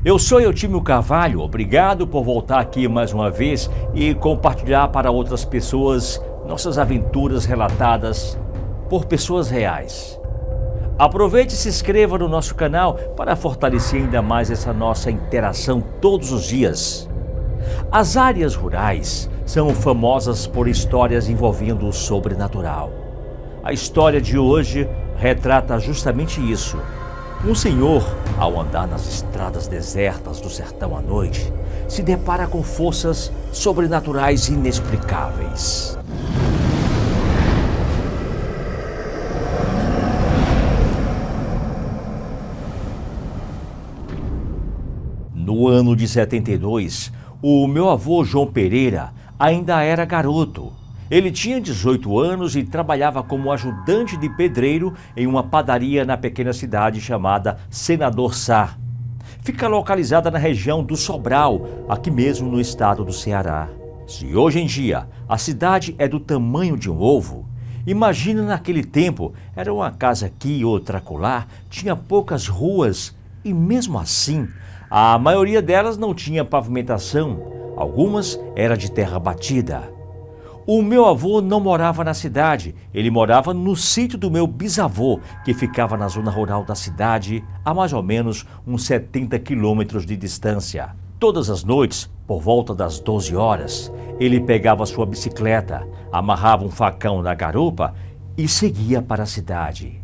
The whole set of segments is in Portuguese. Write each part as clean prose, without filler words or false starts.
Eu sou Eutímio Carvalho, obrigado por voltar aqui mais uma vez e compartilhar para outras pessoas nossas aventuras relatadas por pessoas reais. Aproveite e se inscreva no nosso canal para fortalecer ainda mais essa nossa interação todos os dias. As áreas rurais são famosas por histórias envolvendo o sobrenatural. A história de hoje retrata justamente isso. Um senhor, ao andar nas estradas desertas do sertão à noite, se depara com forças sobrenaturais inexplicáveis. No ano de 72, o meu avô João Pereira ainda era garoto. Ele tinha 18 anos e trabalhava como ajudante de pedreiro em uma padaria na pequena cidade chamada Senador Sá. Fica localizada na região do Sobral, aqui mesmo no estado do Ceará. Se hoje em dia a cidade é do tamanho de um ovo, imagina naquele tempo, era uma casa aqui e outra acolá, tinha poucas ruas e mesmo assim, a maioria delas não tinha pavimentação, algumas era de terra batida. O meu avô não morava na cidade, ele morava no sítio do meu bisavô, que ficava na zona rural da cidade, a mais ou menos uns 70 quilômetros de distância. Todas as noites, por volta das 12 horas, ele pegava sua bicicleta, amarrava um facão na garupa e seguia para a cidade.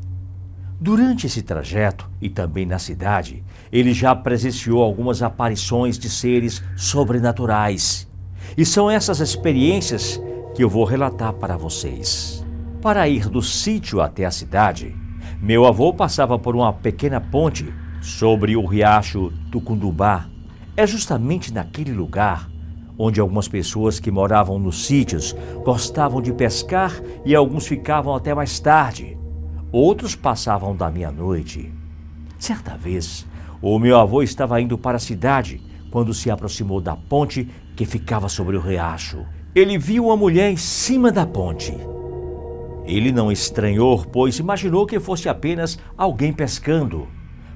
Durante esse trajeto, e também na cidade, ele já presenciou algumas aparições de seres sobrenaturais. E são essas experiências que eu vou relatar para vocês. Para ir do sítio até a cidade, meu avô passava por uma pequena ponte sobre o riacho Tucundubá. É justamente naquele lugar onde algumas pessoas que moravam nos sítios gostavam de pescar e alguns ficavam até mais tarde. Outros passavam da meia-noite. Certa vez, o meu avô estava indo para a cidade quando se aproximou da ponte que ficava sobre o riacho. Ele viu uma mulher em cima da ponte. Ele não estranhou, pois imaginou que fosse apenas alguém pescando.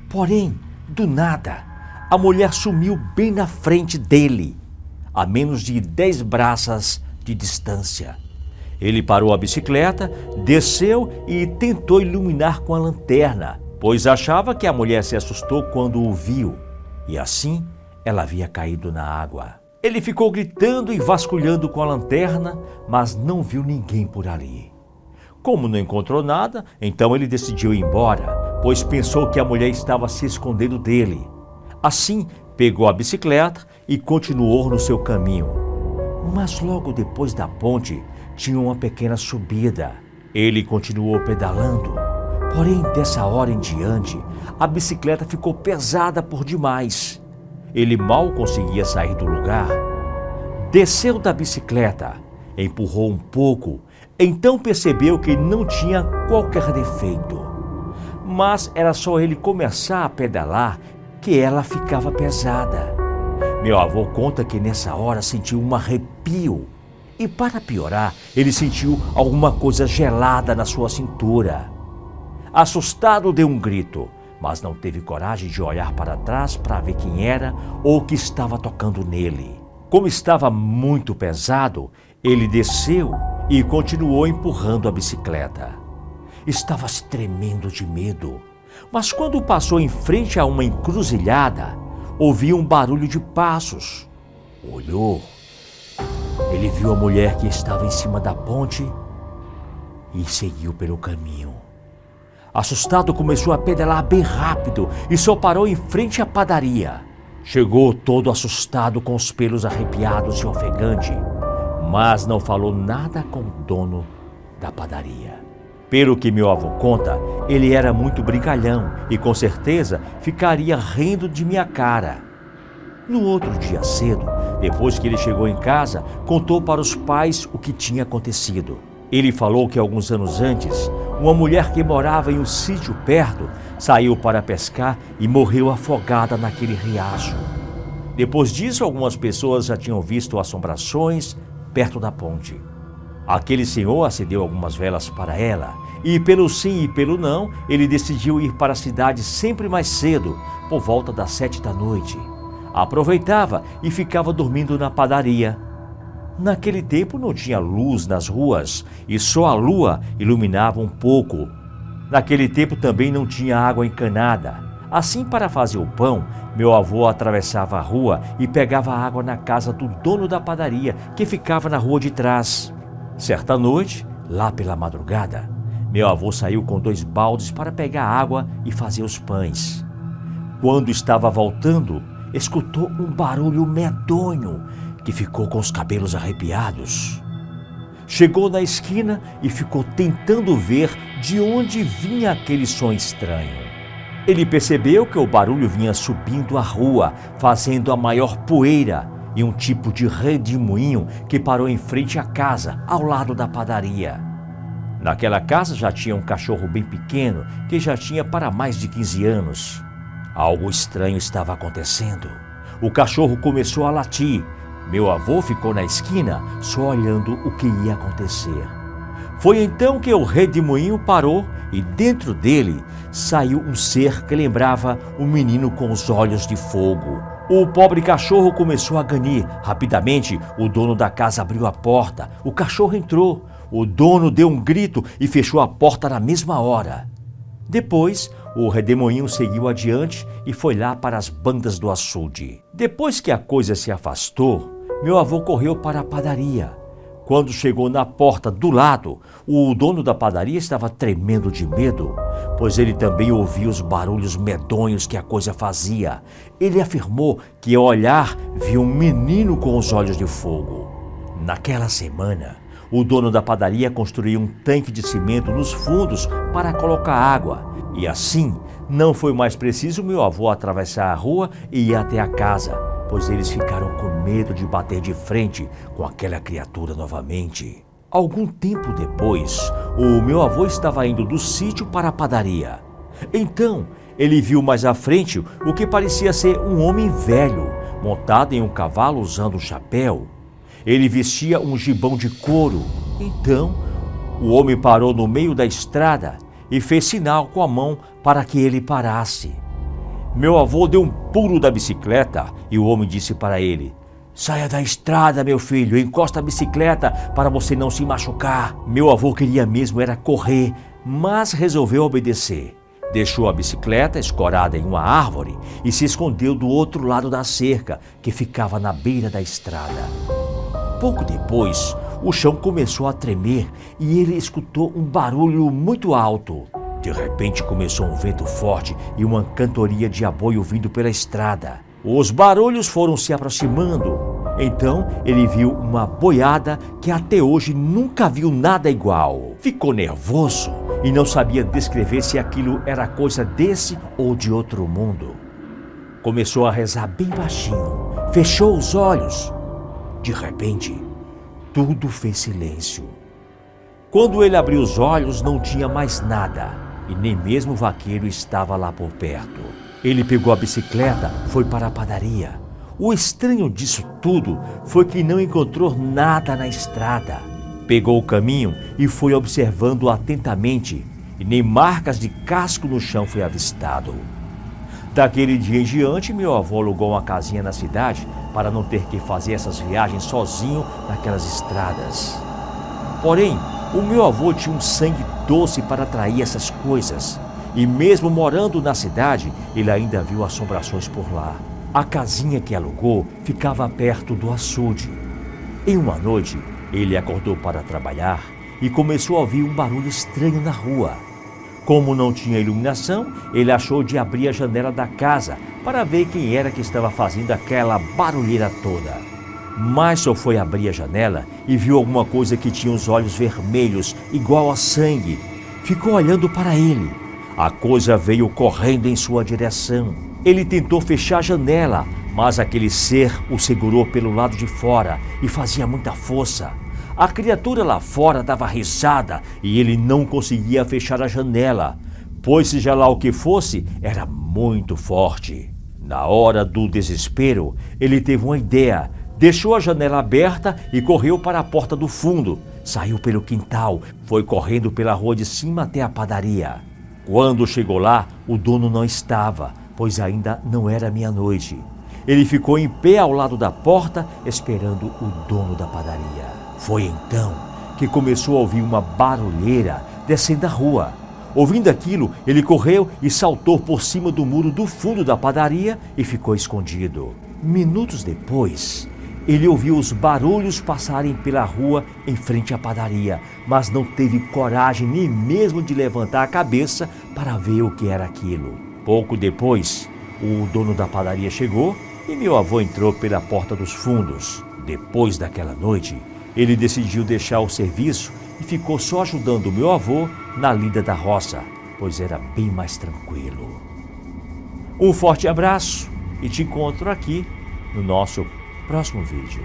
Porém, do nada, a mulher sumiu bem na frente dele, a menos de 10 braças de distância. Ele parou a bicicleta, desceu e tentou iluminar com a lanterna, pois achava que a mulher se assustou quando o viu, e assim ela havia caído na água. Ele ficou gritando e vasculhando com a lanterna, mas não viu ninguém por ali. Como não encontrou nada, então ele decidiu ir embora, pois pensou que a mulher estava se escondendo dele. Assim, pegou a bicicleta e continuou no seu caminho. Mas logo depois da ponte, tinha uma pequena subida. Ele continuou pedalando, porém dessa hora em diante, a bicicleta ficou pesada por demais. Ele mal conseguia sair do lugar. Desceu da bicicleta, empurrou um pouco, então percebeu que não tinha qualquer defeito. Mas era só ele começar a pedalar que ela ficava pesada. Meu avô conta que nessa hora sentiu um arrepio. E para piorar, ele sentiu alguma coisa gelada na sua cintura. Assustado, deu um grito, mas não teve coragem de olhar para trás para ver quem era ou o que estava tocando nele. Como estava muito pesado, ele desceu e continuou empurrando a bicicleta. Estava se tremendo de medo, mas quando passou em frente a uma encruzilhada, ouviu um barulho de passos. Olhou. Ele viu a mulher que estava em cima da ponte e seguiu pelo caminho. Assustado, começou a pedalar bem rápido e só parou em frente à padaria. Chegou todo assustado, com os pelos arrepiados e ofegante, mas não falou nada com o dono da padaria. Pelo que meu avô conta, ele era muito brincalhão e com certeza ficaria rindo de minha cara. No outro dia cedo, depois que ele chegou em casa, contou para os pais o que tinha acontecido. Ele falou que alguns anos antes, uma mulher que morava em um sítio perto saiu para pescar e morreu afogada naquele riacho. Depois disso, algumas pessoas já tinham visto assombrações perto da ponte. Aquele senhor acendeu algumas velas para ela E pelo sim e pelo não, ele decidiu ir para a cidade sempre mais cedo, por volta das 7 da noite. Aproveitava e ficava dormindo na padaria. Naquele tempo não tinha luz nas ruas e só a lua iluminava um pouco. Naquele tempo também não tinha água encanada. Assim, para fazer o pão, meu avô atravessava a rua e pegava água na casa do dono da padaria, que ficava na rua de trás. Certa noite, lá pela madrugada, meu avô saiu com 2 baldes para pegar água e fazer os pães. Quando estava voltando, escutou um barulho medonho que ficou com os cabelos arrepiados. Chegou na esquina e ficou tentando ver de onde vinha aquele som estranho. Ele percebeu que o barulho vinha subindo a rua, fazendo a maior poeira, e um tipo de redemoinho que parou em frente à casa, ao lado da padaria. Naquela casa já tinha um cachorro bem pequeno, que já tinha para mais de 15 anos. Algo estranho estava acontecendo. O cachorro começou a latir. Meu avô ficou na esquina, só olhando o que ia acontecer. Foi então que o redemoinho parou e dentro dele saiu um ser que lembrava um menino com os olhos de fogo. O pobre cachorro começou a ganir. Rapidamente, o dono da casa abriu a porta. O cachorro entrou. O dono deu um grito e fechou a porta na mesma hora. Depois, o redemoinho seguiu adiante e foi lá para as bandas do açude. Depois que a coisa se afastou, meu avô correu para a padaria. Quando chegou na porta do lado, o dono da padaria estava tremendo de medo, pois ele também ouvia os barulhos medonhos que a coisa fazia. Ele afirmou que ao olhar viu um menino com os olhos de fogo. Naquela semana, o dono da padaria construiu um tanque de cimento nos fundos para colocar água. E assim, não foi mais preciso meu avô atravessar a rua e ir até a casa, pois eles ficaram com medo de bater de frente com aquela criatura novamente. Algum tempo depois, o meu avô estava indo do sítio para a padaria. Então, ele viu mais à frente o que parecia ser um homem velho, montado em um cavalo usando um chapéu. Ele vestia um gibão de couro. Então, o homem parou no meio da estrada e fez sinal com a mão para que ele parasse. Meu avô deu um pulo da bicicleta e o homem disse para ele: "Saia da estrada, meu filho, encosta a bicicleta para você não se machucar." Meu avô queria mesmo era correr, mas resolveu obedecer. Deixou a bicicleta escorada em uma árvore e se escondeu do outro lado da cerca, que ficava na beira da estrada. Pouco depois, o chão começou a tremer e ele escutou um barulho muito alto. De repente começou um vento forte e uma cantoria de aboio vindo pela estrada. Os barulhos foram se aproximando. Então ele viu uma boiada que até hoje nunca viu nada igual. Ficou nervoso e não sabia descrever se aquilo era coisa desse ou de outro mundo. Começou a rezar bem baixinho, fechou os olhos. De repente, tudo fez silêncio. Quando ele abriu os olhos, não tinha mais nada, e nem mesmo o vaqueiro estava lá por perto. Ele pegou a bicicleta, foi para a padaria. O estranho disso tudo foi que não encontrou nada na estrada. Pegou o caminho e foi observando atentamente, e nem marcas de casco no chão foi avistado. Daquele dia em diante, meu avô alugou uma casinha na cidade para não ter que fazer essas viagens sozinho naquelas estradas. Porém, o meu avô tinha um sangue doce para atrair essas coisas. E mesmo morando na cidade, ele ainda viu assombrações por lá. A casinha que alugou ficava perto do açude. Em uma noite, ele acordou para trabalhar e começou a ouvir um barulho estranho na rua. Como não tinha iluminação, ele achou de abrir a janela da casa para ver quem era que estava fazendo aquela barulheira toda. Mas só foi abrir a janela e viu alguma coisa que tinha os olhos vermelhos, igual a sangue. Ficou olhando para ele. A coisa veio correndo em sua direção. Ele tentou fechar a janela, mas aquele ser o segurou pelo lado de fora e fazia muita força. A criatura lá fora dava risada e ele não conseguia fechar a janela, pois seja lá o que fosse, era muito forte. Na hora do desespero, ele teve uma ideia, deixou a janela aberta e correu para a porta do fundo. Saiu pelo quintal, foi correndo pela rua de cima até a padaria. Quando chegou lá, o dono não estava, pois ainda não era meia-noite. Ele ficou em pé ao lado da porta, esperando o dono da padaria. Foi então que começou a ouvir uma barulheira descendo a rua. Ouvindo aquilo, ele correu e saltou por cima do muro do fundo da padaria e ficou escondido. Minutos depois, ele ouviu os barulhos passarem pela rua em frente à padaria, mas não teve coragem nem mesmo de levantar a cabeça para ver o que era aquilo. Pouco depois, o dono da padaria chegou e meu avô entrou pela porta dos fundos. Depois daquela noite, ele decidiu deixar o serviço e ficou só ajudando meu avô na lida da roça, pois era bem mais tranquilo. Um forte abraço e te encontro aqui no nosso próximo vídeo.